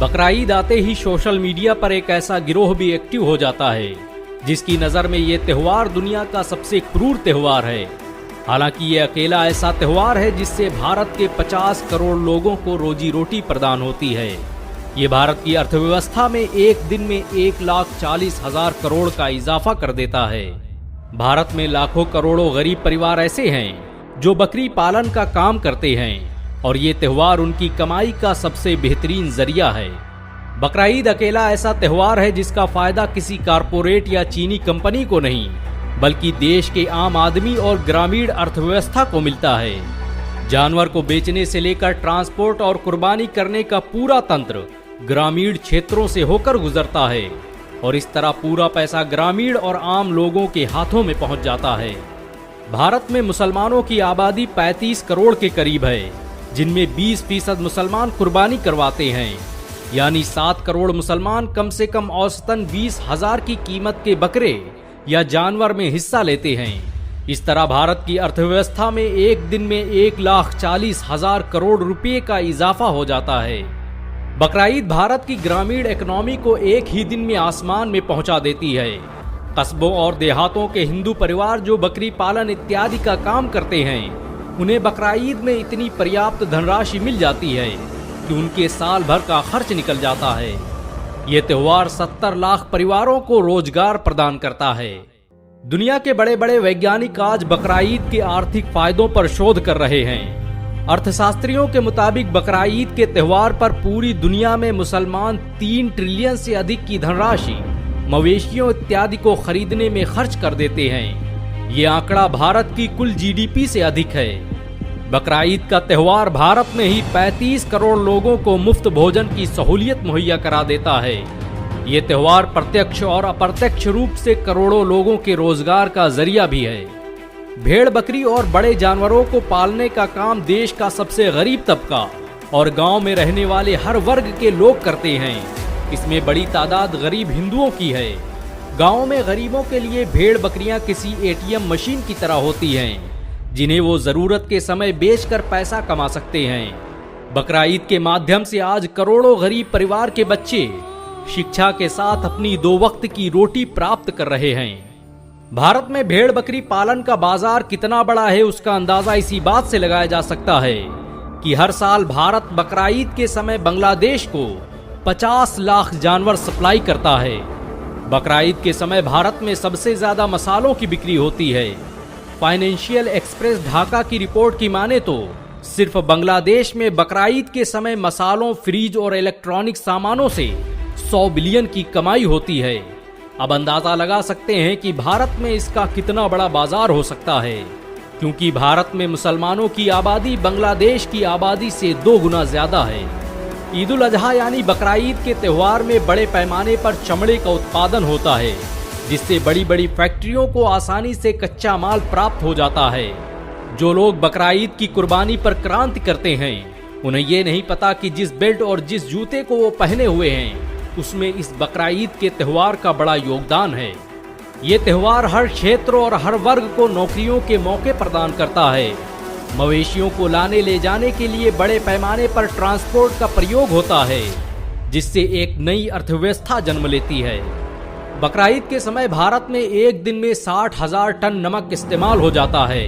बकरा ईद आते ही social media पर एक ऐसा गिरोह भी एक्टिव हो जाता है जिसकी नज़र में ये त्यौहार दुनिया का सबसे क्रूर त्यौहार है। हालांकि ये अकेला ऐसा त्यौहार है जिससे भारत के 50 करोड़ लोगों को रोजी रोटी प्रदान होती है। ये भारत की अर्थव्यवस्था में एक दिन में 1,40,000 करोड़ का इजाफा कर देता है। भारत में लाखों करोड़ों गरीब परिवार ऐसे हैं जो बकरी पालन का काम करते हैं और ये त्यौहार उनकी कमाई का सबसे बेहतरीन जरिया है। बकरा ईद अकेला ऐसा त्यौहार है जिसका फायदा किसी कारपोरेट या चीनी कंपनी को नहीं बल्कि देश के आम आदमी और ग्रामीण अर्थव्यवस्था को मिलता है। जानवर को बेचने से लेकर ट्रांसपोर्ट और कुर्बानी करने का पूरा तंत्र ग्रामीण क्षेत्रों से होकर गुजरता है और इस तरह पूरा पैसा ग्रामीण और आम लोगों के हाथों में पहुंच जाता है। भारत में मुसलमानों की आबादी 35 करोड़ के करीब है, जिनमें 20% मुसलमान कुर्बानी करवाते हैं, यानी 7 करोड़ मुसलमान कम से कम औसतन 20,000 की कीमत के बकरे या जानवर में हिस्सा लेते हैं। इस तरह भारत की अर्थव्यवस्था में एक दिन में 1,40,000 करोड़ रुपए का इजाफा हो जाता है। बकरा ईद भारत की ग्रामीण इकोनॉमी को एक ही दिन में आसमान में पहुंचा देती है। कस्बों और देहातों के हिंदू परिवार जो बकरी पालन इत्यादि का काम करते हैं, उन्हें बकरा ईद में इतनी पर्याप्त धनराशि मिल जाती है कि उनके साल भर का खर्च निकल जाता है। ये त्यौहार 70 लाख परिवारों को रोजगार प्रदान करता है। दुनिया के बड़े बड़े वैज्ञानिक आज बकरा ईद के आर्थिक फायदों पर शोध कर रहे हैं। अर्थशास्त्रियों के मुताबिक बकरा ईद के त्यौहार पर पूरी दुनिया में मुसलमान 3 ट्रिलियन से अधिक की धनराशि मवेशियों इत्यादि को खरीदने में खर्च कर देते हैं। ये आंकड़ा भारत की कुल जीडीपी से अधिक है। बकरा ईद का त्यौहार भारत में ही 35 करोड़ लोगों को मुफ्त भोजन की सहूलियत मुहैया करा देता है। ये त्यौहार प्रत्यक्ष और अप्रत्यक्ष रूप से करोड़ों लोगों के रोजगार का जरिया भी है। भेड़ बकरी और बड़े जानवरों को पालने का काम देश का सबसे गरीब तबका और गांव में रहने वाले हर वर्ग के लोग करते हैं। इसमें बड़ी तादाद गरीब हिंदुओं की है। गांव में गरीबों के लिए भेड़ बकरियां किसी एटीएम मशीन की तरह होती हैं, जिन्हें वो जरूरत के समय बेचकर पैसा कमा सकते हैं। बकरा ईद के माध्यम से आज करोड़ों गरीब परिवार के बच्चे शिक्षा के साथ अपनी 2 वक्त की रोटी प्राप्त कर रहे हैं। भारत में भेड़ बकरी पालन का बाजार कितना बड़ा है उसका अंदाजा इसी बात से लगाया जा सकता है कि हर साल भारत बकरा ईद के समय बांग्लादेश को 50 लाख जानवर सप्लाई करता है। बकरा ईद के समय भारत में सबसे ज्यादा मसालों की बिक्री होती है। फाइनेंशियल एक्सप्रेस ढाका की रिपोर्ट की माने तो सिर्फ बांग्लादेश में बकरा ईद के समय मसालों, फ्रिज और इलेक्ट्रॉनिक सामानों से 100 बिलियन की कमाई होती है। अब अंदाजा लगा सकते हैं कि भारत में इसका कितना बड़ा बाजार हो सकता है, क्योंकि भारत में मुसलमानों की आबादी बांग्लादेश की आबादी से 2 गुना ज्यादा है। ईद उल अजहा यानी बकरा ईद के त्यौहार में बड़े पैमाने पर चमड़े का उत्पादन होता है, जिससे बड़ी बड़ी फैक्ट्रियों को आसानी से कच्चा माल प्राप्त हो जाता है। जो लोग बकरा ईद की कुर्बानी पर क्रांति करते हैं, उन्हें ये नहीं पता कि जिस बेल्ट और जिस जूते को वो पहने हुए हैं उसमें इस बकरा ईद के त्यौहार का बड़ा योगदान है। ये त्यौहार हर क्षेत्र और हर वर्ग को नौकरियों के मौके प्रदान करता है। मवेशियों को लाने ले जाने के लिए बड़े पैमाने पर ट्रांसपोर्ट का प्रयोग होता है, जिससे एक नई अर्थव्यवस्था जन्म लेती है। बकरा ईद के समय भारत में एक दिन में 60,000 टन नमक इस्तेमाल हो जाता है।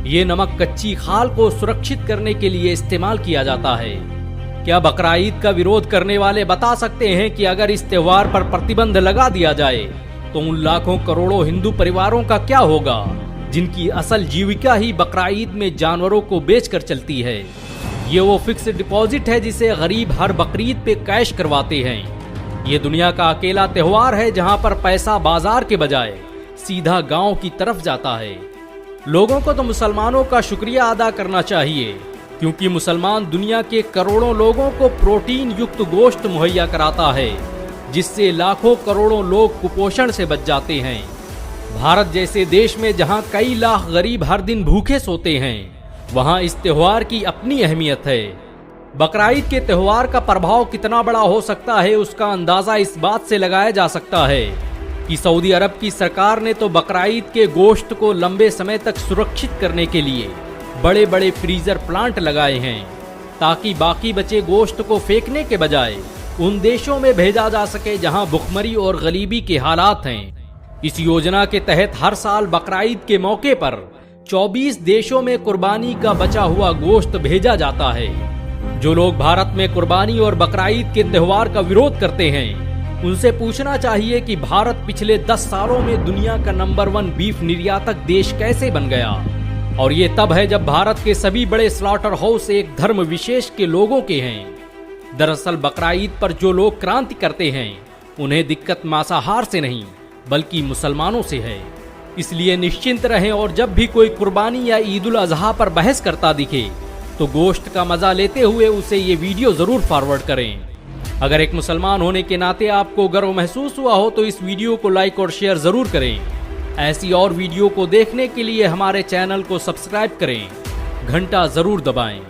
ये नमक कच्ची खाल को सुरक्षित करने के लिए इस्तेमाल किया जाता है। क्या बकरा ईद का विरोध करने वाले बता सकते हैं कि अगर इस त्यौहार पर प्रतिबंध लगा दिया जाए तो उन लाखों करोड़ों हिंदू परिवारों का क्या होगा जिनकी असल जीविका ही बकरा ईद में जानवरों को बेचकर चलती है? ये वो फिक्स डिपॉजिट है जिसे गरीब हर बकरीद पे कैश करवाते हैं। ये दुनिया का अकेला त्यौहार है जहां पर पैसा बाजार के बजाय सीधा गांव की तरफ जाता है। लोगों को तो मुसलमानों का शुक्रिया अदा करना चाहिए, क्योंकि मुसलमान दुनिया के करोड़ों लोगों को प्रोटीन युक्त गोश्त मुहैया कराता है, जिससे लाखों करोड़ों लोग कुपोषण से बच जाते हैं। भारत जैसे देश में जहां कई लाख गरीब हर दिन भूखे सोते हैं, वहां इस त्यौहार की अपनी अहमियत है। बकरा ईद के त्यौहार का प्रभाव कितना बड़ा हो सकता है उसका अंदाजा इस बात से लगाया जा सकता है कि सऊदी अरब की सरकार ने तो बकरा ईद के गोश्त को लंबे समय तक सुरक्षित करने के लिए बड़े बड़े फ्रीजर प्लांट लगाए हैं, ताकि बाकी बचे गोश्त को फेंकने के बजाय उन देशों में भेजा जा सके जहां भुखमरी और गरीबी के हालात हैं। इस योजना के तहत हर साल बकरीद के मौके पर 24 देशों में कुर्बानी का बचा हुआ गोश्त भेजा जाता है। जो लोग भारत में कुर्बानी और बकरीद के त्योहार का विरोध करते हैं, उनसे पूछना चाहिए कि भारत पिछले 10 सालों में दुनिया का नंबर 1 बीफ निर्यातक देश कैसे बन गया। और ये तब है जब भारत के सभी बड़े स्लॉटर हाउस एक धर्म विशेष के लोगों के हैं। दरअसल बकरीद पर जो लोग क्रांति करते हैं, उन्हें दिक्कत मांसाहार से नहीं बल्कि मुसलमानों से है। इसलिए निश्चिंत रहें और जब भी कोई कुर्बानी या ईद उल अजहा पर बहस करता दिखे तो गोश्त का मजा लेते हुए उसे ये वीडियो जरूर फॉरवर्ड करें। अगर एक मुसलमान होने के नाते आपको गर्व महसूस हुआ हो तो इस वीडियो को लाइक और शेयर जरूर करें। ऐसी और वीडियो को देखने के लिए हमारे चैनल को सब्सक्राइब करें, घंटा जरूर दबाएं।